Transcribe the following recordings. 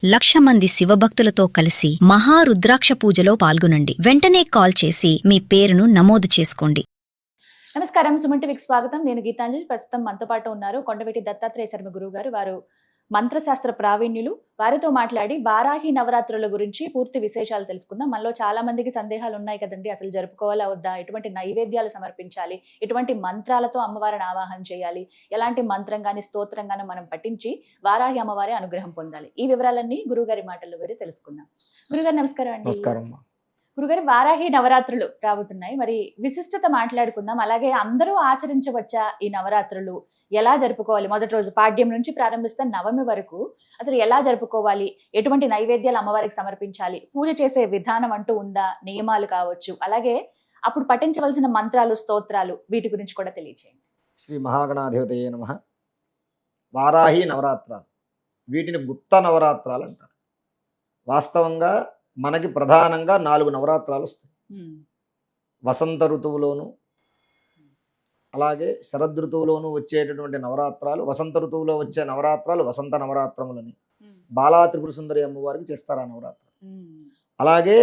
1,00,000 మంది శివభక్తులతో కలిసి మహారుద్రాక్ష పూజలో పాల్గొనండి. వెంటనే కాల్ చేసి మీ పేరును నమోదు చేసుకోండి. నమస్కారం, సుమన్ టీవీకి స్వాగతం. నేను గీతాంజలి. ప్రస్తుతం మనతో పాటు ఉన్నారు కొండవీటి దత్తాత్రేయ శర్మ గురువు గారు. వారు మంత్రశాస్త్ర ప్రావీణ్యులు. వారితో మాట్లాడి వారాహి నవరాత్రుల గురించి పూర్తి విశేషాలు తెలుసుకుందాం. మనలో చాలా మందికి సందేహాలు ఉన్నాయి కదండి, అసలు జరుపుకోవాలా వద్దా, ఎటువంటి నైవేద్యాలు సమర్పించాలి, ఎటువంటి మంత్రాలతో అమ్మవారిని ఆవాహన చేయాలి, ఎలాంటి మంత్రం గాని స్తోత్రం గాని మనం పఠించి వారాహి అమ్మవారి అనుగ్రహం పొందాలి. ఈ వివరాలన్నీ గురుగారి మాటల్లో వేరే తెలుసుకుందాం. గురుగారు నమస్కారం అండి. నమస్కారం. గురుగారు, వారాహి నవరాత్రులు రాబోతున్నాయి, మరి విశిష్టత మాట్లాడుకుందాం. అలాగే అందరూ ఆచరించవచ్చా ఈ నవరాత్రులు, ఎలా జరుపుకోవాలి, మొదటి రోజు పాడ్యం నుంచి ప్రారంభిస్తే నవమి వరకు అసలు ఎలా జరుపుకోవాలి, ఎటువంటి నైవేద్యాలు అమ్మవారికి సమర్పించాలి, పూజ చేసే విధానం అంటూ ఉందా, నియమాలు కావచ్చు, అలాగే అప్పుడు పఠించవలసిన మంత్రాలు స్తోత్రాలు, వీటి గురించి కూడా తెలియచేయండి. శ్రీ మహాగణాధిపతయే నమః. వారాహి నవరాత్రాలు, వీటిని గుప్త నవరాత్రాలు అంటారు. వాస్తవంగా మనకి ప్రధానంగా 4 నవరాత్రాలు వస్తాయి. వసంత ఋతువులోను, అలాగే శరద్ ఋతువులోను వచ్చేటటువంటి నవరాత్రాలు, వసంత ఋతువులో వచ్చే నవరాత్రాలు వసంత నవరాత్రములని బాలా త్రిపుర సుందరి అమ్మవారికి చేస్తారు ఆ నవరాత్రులు. అలాగే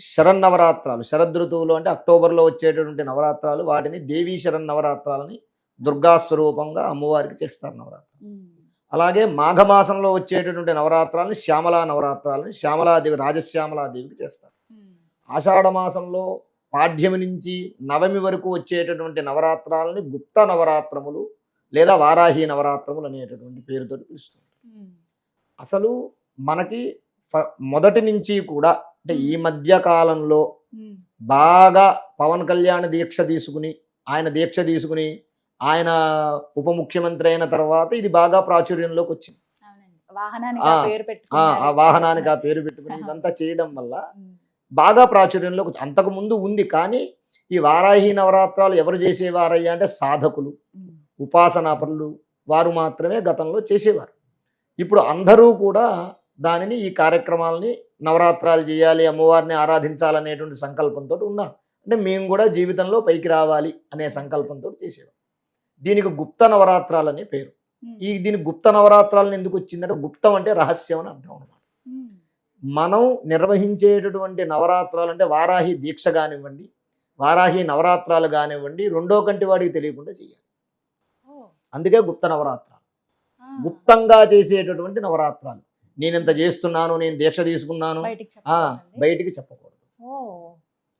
శరన్నవరాత్రాలు, శరద్ ఋతువులో అంటే అక్టోబర్లో వచ్చేటటువంటి నవరాత్రాలు, వాటిని దేవీ శరన్నవరాత్రాలని దుర్గా స్వరూపంగా అమ్మవారికి చేస్తారు నవరాత్రులు. అలాగే మాఘమాసంలో వచ్చేటటువంటి నవరాత్రాలని శ్యామలా నవరాత్రాలని శ్యామలాదేవి, రాజశ్యామలాదేవికి చేస్తారు. ఆషాఢ మాసంలో పాడ్యమి నుంచి నవమి వరకు వచ్చేటటువంటి నవరాత్రాలని గుప్త నవరాత్రములు లేదా వారాహి నవరాత్రములు అనేటటువంటి పేరుతో పిలుస్తుంది. అసలు మనకి మొదటి నుంచి కూడా అంటే ఈ మధ్య కాలంలో బాగా పవన్ కళ్యాణ్ దీక్ష తీసుకుని ఆయన ఉప ముఖ్యమంత్రి అయిన తర్వాత ఇది బాగా ప్రాచుర్యంలోకి వచ్చింది. ఆ వాహనానికి ఆ పేరు పెట్టుకుని ఇదంతా చేయడం వల్ల బాగా ప్రాచుర్యంలోకి అంతకు ముందు ఉంది. కానీ ఈ వారాహి నవరాత్రాలు ఎవరు చేసేవారయ్యా అంటే సాధకులు, ఉపాసనాపరులు, వారు మాత్రమే గతంలో చేసేవారు. ఇప్పుడు అందరూ కూడా దానిని, ఈ కార్యక్రమాలని, నవరాత్రాలు చేయాలి, అమ్మవారిని ఆరాధించాలనేటువంటి సంకల్పంతో ఉన్నారు. అంటే మేము కూడా జీవితంలో పైకి రావాలి అనే సంకల్పంతో చేసేవారు. దీనికి గుప్త నవరాత్రాలు అనే పేరు. దీనికి గుప్త నవరాత్రాలను ఎందుకు వచ్చిందంటే గుప్తం అంటే రహస్యం అని అర్థం అనమాట. మనం నిర్వహించేటటువంటి నవరాత్రాలు అంటే వారాహి దీక్ష కానివ్వండి, వారాహి నవరాత్రాలు కానివ్వండి, రెండో కంటి వాడికి తెలియకుండా చేయాలి. అందుకే గుప్త నవరాత్రాలు, గుప్తంగా చేసేటటువంటి నవరాత్రాలు. నేను ఇంత చేస్తున్నాను, నేను దీక్ష తీసుకున్నాను, బయటికి చెప్పకూడదు.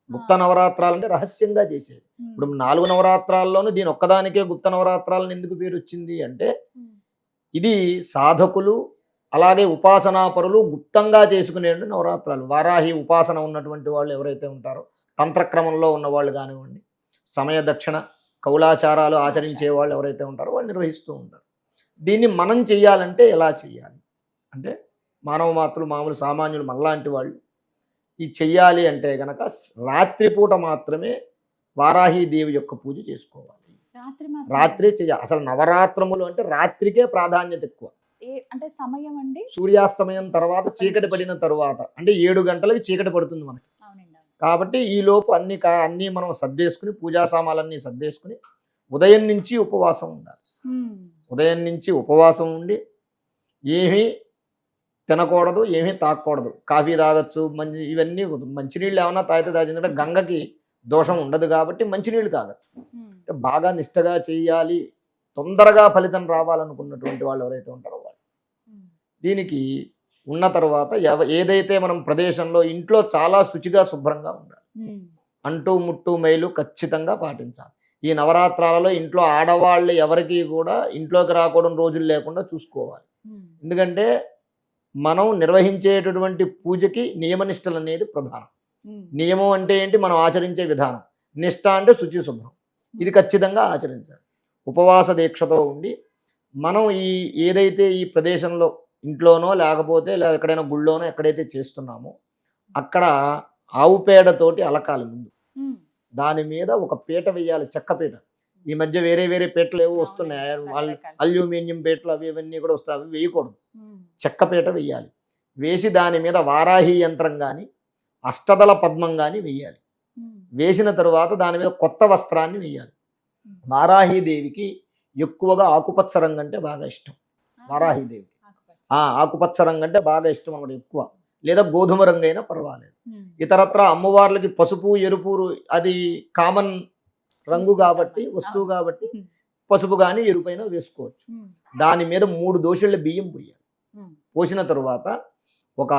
గుప్త నవరాత్రాలు అంటే రహస్యంగా చేసేది. ఇప్పుడు 4 నవరాత్రాల్లోనూ దీని ఒక్కదానికే గుప్త నవరాత్రాలను ఎందుకు పేరు వచ్చింది అంటే, ఇది సాధకులు అలాగే ఉపాసనాపరులు గుప్తంగా చేసుకునే నవరాత్రాలు. వారాహి ఉపాసన ఉన్నటువంటి వాళ్ళు ఎవరైతే ఉంటారో, తంత్రక్రమంలో ఉన్న వాళ్ళు కానివ్వండి, సమయ దక్షిణ కౌలాచారాలు ఆచరించే వాళ్ళు ఎవరైతే ఉంటారో వాళ్ళు నిర్వహిస్తూ ఉంటారు. దీన్ని మనం చెయ్యాలంటే ఎలా చెయ్యాలి అంటే, మామూలు సామాన్యులు మనలాంటి వాళ్ళు ఈ చెయ్యాలి అంటే గనక రాత్రిపూట మాత్రమే వారాహి దేవి యొక్క పూజ చేసుకోవాలి. రాత్రి చెయ్యాలి. అసలు నవరాత్రములు అంటే రాత్రికే ప్రాధాన్యత ఎక్కువ. అంటే సమయం అండి, సూర్యాస్తమయం తర్వాత, చీకటి పడిన తరువాత, అంటే 7 గంటలకి చీకటి పడుతుంది మనకి. కాబట్టి ఈ లోపు అన్ని మనం సర్దేసుకుని, పూజా సామాన్లన్నీ సర్దేసుకుని ఉదయం నుంచి ఉపవాసం ఉండాలి. ఉదయం నుంచి ఉపవాసం ఉండి ఏమీ తినకూడదు, ఏమీ తాగకూడదు. కాఫీ తాగొచ్చు, ఇవన్నీ మంచినీళ్ళు ఏమన్నా తాగితే తాగిందంటే గంగకి దోషం ఉండదు కాబట్టి మంచినీళ్ళు తాగచ్చు. బాగా నిష్టగా చేయాలి, తొందరగా ఫలితం రావాలనుకున్నటువంటి వాళ్ళు ఎవరైతే ఉంటారో వాళ్ళు దీనికి ఉన్న తర్వాత ఏదైతే మనం ప్రదేశంలో ఇంట్లో చాలా శుచిగా శుభ్రంగా ఉండాలి. అంటూ ముట్టు మైలు ఖచ్చితంగా పాటించాలి. ఈ నవరాత్రాలలో ఇంట్లో ఆడవాళ్ళు ఎవరికి కూడా ఇంట్లోకి రాకూడని రోజులు లేకుండా చూసుకోవాలి. ఎందుకంటే మనం నిర్వహించేటటువంటి పూజకి నియమనిష్టలు అనేది ప్రధానం. నియమం అంటే ఏంటి, మనం ఆచరించే విధానం. నిష్ట అంటే శుచి శుభ్రం, ఇది ఖచ్చితంగా ఆచరించాలి. ఉపవాస దీక్షతో ఉండి మనం ఏదైతే ఈ ప్రదేశంలో ఇంట్లోనో లేకపోతే ఎక్కడైనా గుళ్ళోనో ఎక్కడైతే చేస్తున్నామో అక్కడ ఆవు పేడతోటి అలకాలి. ముందు దాని మీద ఒక పీట వేయాలి, చెక్క పీట. ఈ మధ్య వేరే పీటలు ఏవో వస్తున్నాయి, అల్యూమినియం పీటలు అవి ఇవన్నీ కూడా వస్తాయి, అవి వేయకూడదు. చెక్క పీట వేయాలి. వేసి దాని మీద వారాహి యంత్రం కానీ అష్టదళ పద్మం కానీ వేయాలి. వేసిన తరువాత దాని మీద కొత్త వస్త్రాన్ని వేయాలి. వారాహీదేవికి ఎక్కువగా ఆకుపచ్చ రంగు అంటే బాగా ఇష్టం. వారాహీదేవికి ఆకుపచ్చ రంగు అంటే బాగా ఇష్టం అన్నమాట ఎక్కువ, లేదా గోధుమ రంగు అయినా పర్వాలేదు. ఇతరత్ర అమ్మవార్లకి పసుపు ఎరుపు అది కామన్ రంగు కాబట్టి, వస్తువు కాబట్టి పసుపు కానీ ఎరుపైనా వేసుకోవచ్చు. దాని మీద 3 దోశల బియ్యం పోయాలి. పోసిన తరువాత ఒక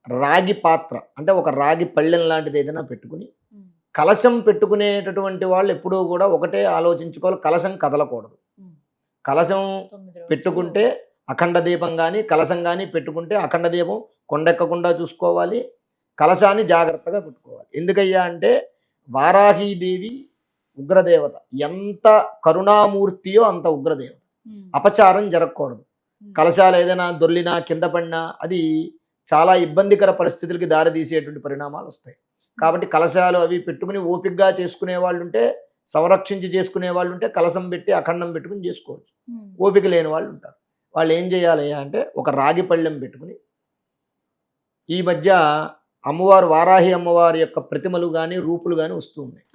రాగి పాత్ర అంటే ఒక రాగి పళ్ళెం లాంటిది ఏదైనా పెట్టుకుని, కలశం పెట్టుకునేటటువంటి వాళ్ళు ఎప్పుడూ కూడా ఒకటే ఆలోచించుకోవాలి, కలశం కదలకూడదు. కలశం పెట్టుకుంటే అఖండ దీపం కానీ కలశం కానీ పెట్టుకుంటే అఖండ దీపం కొండెక్కకుండా చూసుకోవాలి, కలశాన్ని జాగ్రత్తగా పెట్టుకోవాలి. ఎందుకయ్యా అంటే వారాహీదేవి ఉగ్రదేవత, ఎంత కరుణామూర్తియో అంత ఉగ్రదేవత. అపచారం జరగకూడదు. కలశాలు ఏదైనా దొర్లినా కింద పడినా అది చాలా ఇబ్బందికర పరిస్థితులకి దారితీసేటువంటి పరిణామాలు వస్తాయి. కాబట్టి కలశాలు అవి పెట్టుకుని ఓపికగా చేసుకునే వాళ్ళు ఉంటే, సంరక్షించి చేసుకునే వాళ్ళు ఉంటే కలశం పెట్టి అఖండం పెట్టుకుని చేసుకోవచ్చు. ఓపిక లేని వాళ్ళు ఉంటారు. వాళ్ళు ఏం చేయాలి అంటే ఒక రాగి పళ్ళెం పెట్టుకుని, ఈ మధ్య అమ్మవారు వారాహి అమ్మవారి యొక్క ప్రతిమలు కానీ రూపులు కానీ వస్తూ ఉన్నాయి.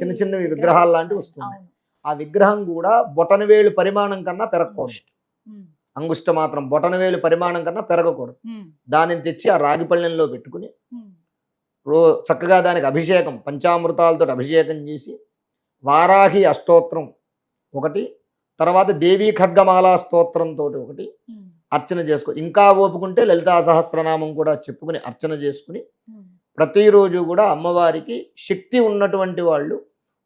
చిన్న చిన్నవి విగ్రహాలు లాంటివి వస్తున్నాయి. ఆ విగ్రహం కూడా బొటనవేలు పరిమాణం కన్నా పెరగకూడదు. అంగుష్ట మాత్రం బొటనవేలు పరిమాణం కన్నా పెరగకూడదు. దానిని తెచ్చి ఆ రాగి పళ్ళెంలో పెట్టుకుని చక్కగా దానికి అభిషేకం, పంచామృతాలతో అభిషేకం చేసి వారాహి అష్టోత్తరం ఒకటి, తర్వాత దేవీ ఖడ్గమాలా స్తోత్రంతో ఒకటి అర్చన చేసుకో. ఇంకా ఓపుకుంటే లలితా సహస్రనామం కూడా చెప్పుకుని అర్చన చేసుకుని ప్రతిరోజు కూడా అమ్మవారికి శక్తి ఉన్నటువంటి వాళ్ళు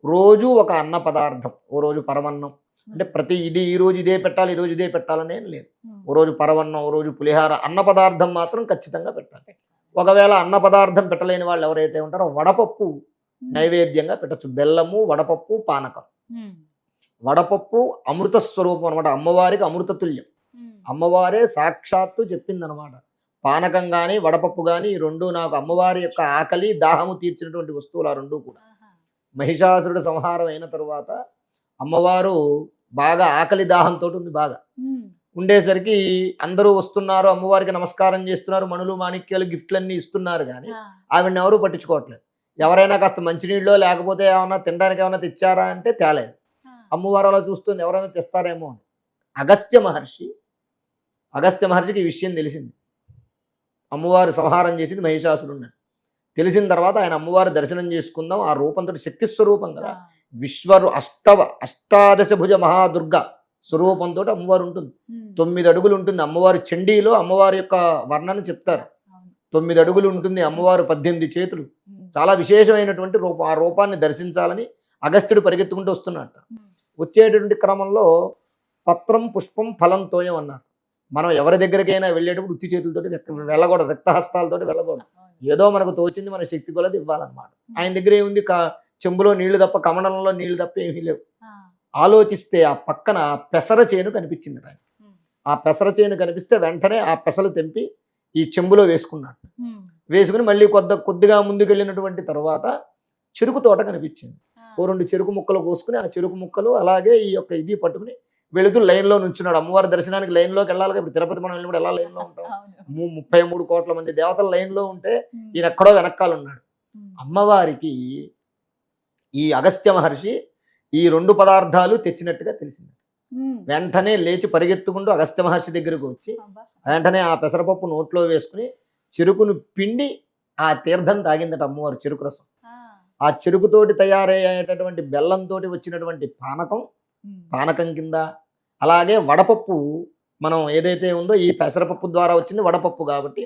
రోజు ఒక అన్న పదార్థం, ఓ రోజు పరమన్నం అంటే ఈ రోజు ఇదే పెట్టాలి, ఈ రోజు ఇదే పెట్టాలనేం లేదు. ఓ రోజు పరమన్నం, ఓ రోజు పులిహార, అన్న పదార్థం మాత్రం ఖచ్చితంగా పెట్టాలి. ఒకవేళ అన్న పదార్థం పెట్టలేని వాళ్ళు ఎవరైతే ఉంటారో వడపప్పు నైవేద్యంగా పెట్టచ్చు. బెల్లము, వడపప్పు, పానకం. వడపప్పు అమృత స్వరూపం అనమాట, అమ్మవారికి అమృత తుల్యం. అమ్మవారే సాక్షాత్తు చెప్పిందనమాట. పానకం కానీ వడపప్పు కానీ ఈ రెండు నాకు అమ్మవారి యొక్క ఆకలి దాహము తీర్చినటువంటి వస్తువులు. ఆ రెండు కూడా మహిషాసురుడు సంహారం అయిన తరువాత అమ్మవారు బాగా ఆకలి దాహంతో ఉంది. బాగా ఉండేసరికి అందరూ వస్తున్నారు, అమ్మవారికి నమస్కారం చేస్తున్నారు, మణులు మాణిక్యాలు గిఫ్ట్లన్నీ ఇస్తున్నారు, కానీ ఆవిడని ఎవరూ పట్టించుకోవట్లేదు. ఎవరైనా కాస్త మంచినీళ్ళు లేకపోతే ఏమన్నా తినడానికి ఏమైనా తెచ్చారా అంటే తేలేదు. అమ్మవారు అలా చూస్తుంది, ఎవరైనా తెస్తారేమో అని. అగస్త్య మహర్షికి ఈ విషయం తెలిసింది. అమ్మవారు సంహారం చేసింది మహిషాసురుడిని తెలిసిన తర్వాత ఆయన అమ్మవారు దర్శనం చేసుకుందాం, ఆ రూపంతో శక్తి స్వరూపం కదా, అష్టాదశ భుజ మహాదుర్గ స్వరూపంతో అమ్మవారు ఉంటుంది. 9 అడుగులు ఉంటుంది అమ్మవారు. చండీలో అమ్మవారి యొక్క వర్ణన చెప్తారు. 9 అడుగులు ఉంటుంది అమ్మవారు, 18 చేతులు. చాలా విశేషమైనటువంటి రూపం. ఆ రూపాన్ని దర్శించాలని అగస్త్యుడు పరిగెత్తుకుంటూ వస్తున్నట్ట. వచ్చేటువంటి క్రమంలో పత్రం పుష్పం ఫలం తోయం అన్నారు. మనం ఎవరి దగ్గరికైనా వెళ్ళేటప్పుడు ఉత్తి చేతులతోటి వెళ్ళకూడదు, రక్తహస్తాలతోటి వెళ్ళకూడదు. ఏదో మనకు తోచింది మన శక్తి కొలది ఇవ్వాలన్నమాట. ఆయన దగ్గర ఏముంది, చెంబులో నీళ్లు తప్ప, కమలంలో నీళ్లు తప్ప ఏమీ లేవు. ఆలోచిస్తే ఆ పక్కన పెసర చేను కనిపించింది. ఆయన ఆ పెసర చేను కనిపిస్తే వెంటనే ఆ పెసలు తెంపి ఈ చెంబులో వేసుకున్నాడు. వేసుకుని మళ్ళీ కొద్దిగా ముందుకెళ్ళినటువంటి తర్వాత చెరుకు తోట కనిపించింది. ఓ 2 చెరుకు ముక్కలు కోసుకుని ఆ చెరుకు ముక్కలు అలాగే ఈ యొక్క ఇది పట్టుకుని వెళుతూ లైన్లో నుంచున్నాడు. అమ్మవారి దర్శనానికి లైన్లోకి వెళ్ళాలి. ఇప్పుడు తిరుపతి మనం వెళ్ళినప్పుడు ఎలా లైన్లో ఉంటాం, 33 కోట్ల మంది దేవతలు లైన్లో ఉంటే ఈయన ఎక్కడో వెనకాల ఉన్నాడు. అమ్మవారికి ఈ అగస్త్య మహర్షి ఈ 2 పదార్థాలు తెచ్చినట్టుగా తెలిసింది. వెంటనే లేచి పరిగెత్తుకుంటూ అగస్త్య మహర్షి దగ్గరకు వచ్చి వెంటనే ఆ పెసరపప్పు నోట్లో వేసుకుని చెరుకును పిండి ఆ తీర్థం తాగిందట అమ్మవారు. చెరుకు రసం, ఆ చెరుకుతోటి తయారయ్యేటటువంటి బెల్లంతో వచ్చినటువంటి పానకం కింద, అలాగే వడపప్పు మనం ఏదైతే ఉందో ఈ పెసరపప్పు ద్వారా వచ్చింది వడపప్పు. కాబట్టి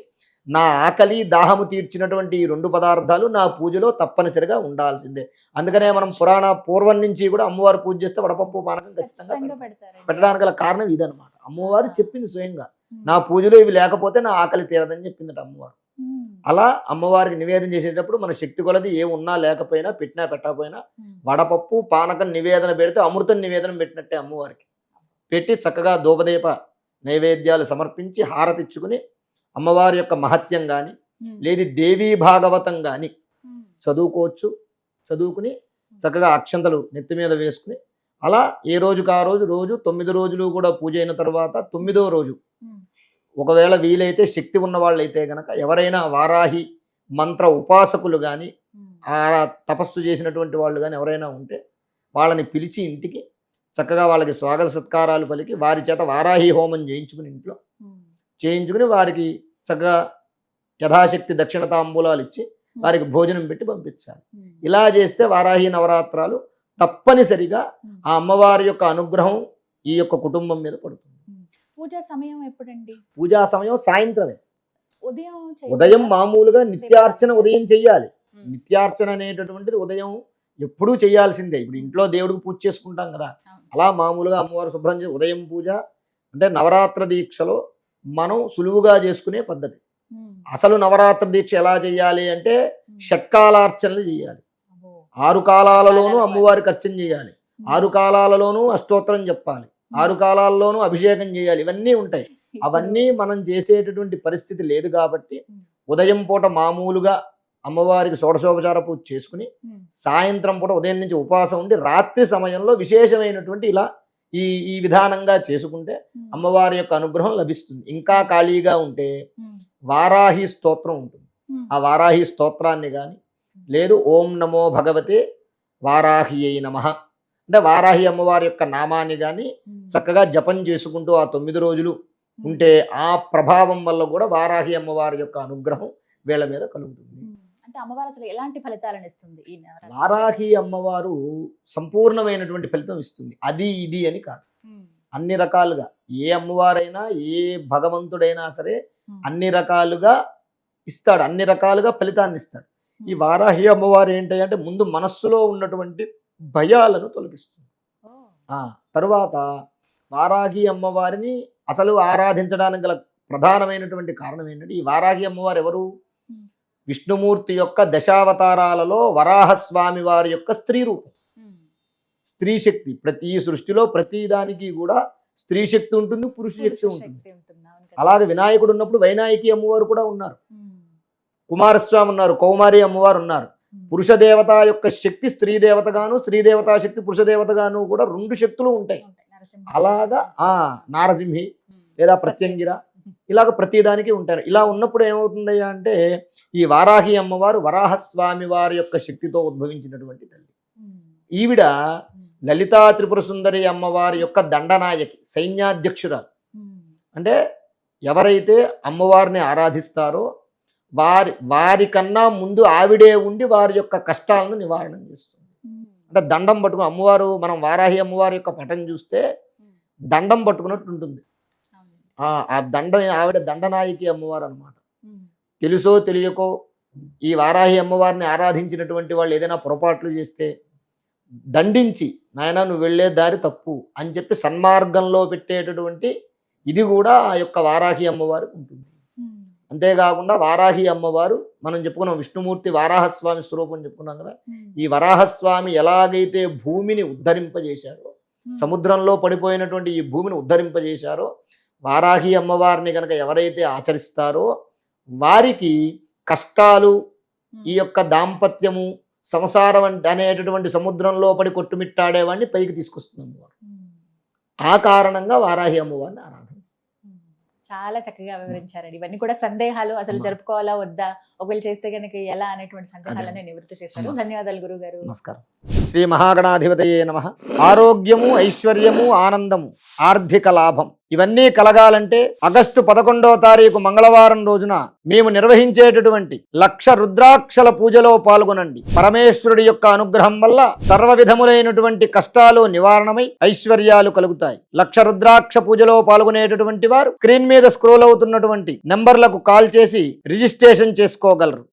నా ఆకలి దాహము తీర్చినటువంటి ఈ 2 పదార్థాలు నా పూజలో తప్పనిసరిగా ఉండాల్సిందే. అందుకనే మనం పూర్వం నుంచి కూడా అమ్మవారు పూజ చేస్తే వడపప్పు పానకం ఖచ్చితంగా పెట్టడానికి గల కారణం ఇదనమాట. అమ్మవారు చెప్పింది స్వయంగా, నా పూజలో ఇవి లేకపోతే నా ఆకలి తీరదని చెప్పిందట అమ్మవారు. అలా అమ్మవారికి నివేదన చేసేటప్పుడు మన శక్తి కొలది ఏ ఉన్నా లేకపోయినా, పెట్టినా పెట్టకపోయినా వడపప్పు పానకం నివేదన పెడితే అమృతం నివేదన పెట్టినట్టే అమ్మవారికి. పెట్టి చక్కగా ధూపదీప నైవేద్యాలు సమర్పించి హారతిచ్చుకుని అమ్మవారి యొక్క మహత్యం కానీ లేదు దేవీ భాగవతం కానీ చదువుకోవచ్చు. చదువుకుని చక్కగా అక్షంతలు నెత్తి మీద వేసుకుని అలా ఏ రోజుకు ఆ రోజు 9 రోజులు కూడా పూజ అయిన తర్వాత 9వ రోజు ఒకవేళ వీలైతే శక్తి ఉన్న వాళ్ళైతే గనక ఎవరైనా వారాహి మంత్ర ఉపాసకులు కానీ ఆ తపస్సు చేసినటువంటి వాళ్ళు కానీ ఎవరైనా ఉంటే వాళ్ళని పిలిచి ఇంటికి చక్కగా వాళ్ళకి స్వాగత సత్కారాలు పలికి వారి చేత వారాహి హోమం చేయించుకుని ఇంట్లో చేయించుకుని వారికి చక్కగా యథాశక్తి దక్షిణ తాంబూలాలు ఇచ్చి వారికి భోజనం పెట్టి పంపించాలి. ఇలా చేస్తే వారాహి నవరాత్రాలు తప్పనిసరిగా ఆ అమ్మవారి యొక్క అనుగ్రహం ఈ యొక్క కుటుంబం మీద పడుతుంది. పూజా సమయం ఎప్పుడండి? పూజా సమయం సాయంత్రమే. ఉదయం ఉదయం మామూలుగా నిత్యార్చన ఉదయం చెయ్యాలి. నిత్యార్చన అనేటటువంటిది ఉదయం ఎప్పుడూ చేయాల్సిందే. ఇప్పుడు ఇంట్లో దేవుడికి పూజ చేసుకుంటాం కదా, అలా మామూలుగా అమ్మవారు శుభ్రం చేసి ఉదయం పూజ అంటే నవరాత్ర దీక్షలో మనం సులువుగా చేసుకునే పద్ధతి. అసలు నవరాత్ర దీక్ష ఎలా చేయాలి అంటే షట్కాలార్చనలు చేయాలి. 6 కాలాలలోనూ అమ్మవారికి అర్చన చేయాలి, 6 కాలాలలోనూ అష్టోత్తరం చెప్పాలి, 6 కాలాల్లోనూ అభిషేకం చేయాలి. ఇవన్నీ ఉంటాయి. అవన్నీ మనం చేసేటటువంటి పరిస్థితి లేదు కాబట్టి ఉదయం పూట మామూలుగా అమ్మవారికి షోడశోపచార పూజ చేసుకుని సాయంత్రం పూట ఉదయం నుంచి ఉపవాసం ఉండి రాత్రి సమయంలో విశేషమైనటువంటి ఇలా ఈ విధానంగా చేసుకుంటే అమ్మవారి యొక్క అనుగ్రహం లభిస్తుంది. ఇంకా ఖాళీగా ఉంటే వారాహి స్తోత్రం ఉంటుంది. ఆ వారాహి స్తోత్రాన్ని కానీ లేదు ఓం నమో భగవతే వారాహి అయి నమః అంటే వారాహి అమ్మవారి యొక్క నామాన్ని కానీ చక్కగా జపం చేసుకుంటూ ఆ 9 రోజులు ఉంటే ఆ ప్రభావం వల్ల కూడా వారాహి అమ్మవారి యొక్క అనుగ్రహం వీళ్ళ మీద కలుగుతుంది. అంటే అమ్మవారు అసలు ఎలాంటి ఫలితాలను ఇస్తుంది ఈ నవరాత్రి? వారాహి అమ్మవారు సంపూర్ణమైనటువంటి ఫలితం ఇస్తుంది. అది ఇది అని కాదు, అన్ని రకాలుగా ఏ అమ్మవారైనా ఏ భగవంతుడైనా సరే అన్ని రకాలుగా ఇస్తాడు, అన్ని రకాలుగా ఫలితాన్ని ఇస్తాడు. ఈ వారాహి అమ్మవారు ఏంటి అంటే ముందు మనస్సులో ఉన్నటువంటి భయాలను తొలగిస్తుంది. తరువాత వారాహి అమ్మవారిని అసలు ఆరాధించడానికి గల ప్రధానమైనటువంటి కారణం ఏంటంటే ఈ వారాహి అమ్మవారు ఎవరు? విష్ణుమూర్తి యొక్క దశావతారాలలో వరాహస్వామి వారి యొక్క స్త్రీ రూపం, స్త్రీ శక్తి. ప్రతి సృష్టిలో ప్రతి దానికి కూడా స్త్రీ శక్తి ఉంటుంది, పురుష శక్తి ఉంటుంది. అలాగే వినాయకుడు ఉన్నప్పుడు వైనాయకి అమ్మవారు కూడా ఉన్నారు, కుమారస్వామి ఉన్నారు, కౌమారి అమ్మవారు ఉన్నారు. పురుష దేవత యొక్క శక్తి స్త్రీ దేవతగాను, స్త్రీ దేవతా శక్తి పురుష దేవతగాను కూడా 2 శక్తులు ఉంటాయి. అలాగా నారసింహి లేదా ప్రత్యంగిర ఇలాగ ప్రతిదానికి ఉంటారు. ఇలా ఉన్నప్పుడు ఏమవుతుంది అంటే ఈ వారాహి అమ్మవారు వరాహస్వామి వారి యొక్క శక్తితో ఉద్భవించినటువంటి తల్లి. ఈవిడ లలితా త్రిపుర సుందరి అమ్మవారి యొక్క దండనాయకి, సైన్యాధ్యక్షురాలు. అంటే ఎవరైతే అమ్మవారిని ఆరాధిస్తారో వారికన్నా ముందు ఆవిడే ఉండి వారి యొక్క కష్టాలను నివారణ చేస్తుంది. అంటే దండం పట్టుకుని అమ్మవారు, మనం వారాహి అమ్మవారి యొక్క పటం చూస్తే దండం పట్టుకున్నట్టు ఉంటుంది. ఆ ఆవిడ దండనాయకి అమ్మవారు అన్నమాట. తెలుసో తెలియకో ఈ వారాహి అమ్మవారిని ఆరాధించినటువంటి వాళ్ళు ఏదైనా పొరపాట్లు చేస్తే దండించి నాయనా నువ్వు వెళ్ళే దారి తప్పు అని చెప్పి సన్మార్గంలో పెట్టేటటువంటి ఇది కూడా ఆ యొక్క వారాహి అమ్మవారికి ఉంటుంది. అంతేకాకుండా వారాహి అమ్మవారు మనం చెప్పుకున్నాం, విష్ణుమూర్తి వారాహస్వామి స్వరూపం చెప్పుకున్నాం కదా. ఈ వరాహస్వామి ఎలాగైతే భూమిని ఉద్ధరింపజేశారో, సముద్రంలో పడిపోయినటువంటి ఈ భూమిని ఉద్ధరింపజేశారో, వారాహి అమ్మవారిని కనుక ఎవరైతే ఆచరిస్తారో వారికి కష్టాలు, ఈ యొక్క దాంపత్యము, సంసారం అనేటటువంటి సముద్రంలో పడి కొట్టుమిట్టాడేవాడిని పైకి తీసుకొస్తుంది అమ్మవారు. ఆ కారణంగా వారాహి అమ్మవారిని ఆరాధన. చాలా చక్కగా వివరించారండి. ఇవన్నీ కూడా సందేహాలు, అసలు జరుపుకోవాలా వద్దా, ఒకవేళ చేస్తే కనుక ఎలా అనేటువంటి సందేహాలనే నివృత్తి చేశారు. ధన్యవాదాలు గురువు గారు. నమస్కారం. శ్రీ మహాగణాధిపతయే నమః. ఆరోగ్యము, ఐశ్వర్యము, ఆనందము, ఆర్థిక లాభం ఇవన్నీ కలగాలంటే ఆగస్టు 11వ తారీఖు మంగళవారం రోజున మేము నిర్వహించేటటువంటి 1,00,000 రుద్రాక్షల పూజలో పాల్గొనండి. పరమేశ్వరుడి యొక్క అనుగ్రహం వల్ల సర్వ విధములైనటువంటి కష్టాలు నివారణమై ఐశ్వర్యాలు కలుగుతాయి. 1,00,000 రుద్రాక్ష పూజలో పాల్గొనేటటువంటి వారు స్క్రీన్ మీద స్క్రోల్ అవుతున్నటువంటి నంబర్లకు కాల్ చేసి రిజిస్ట్రేషన్ చేసుకోగలరు.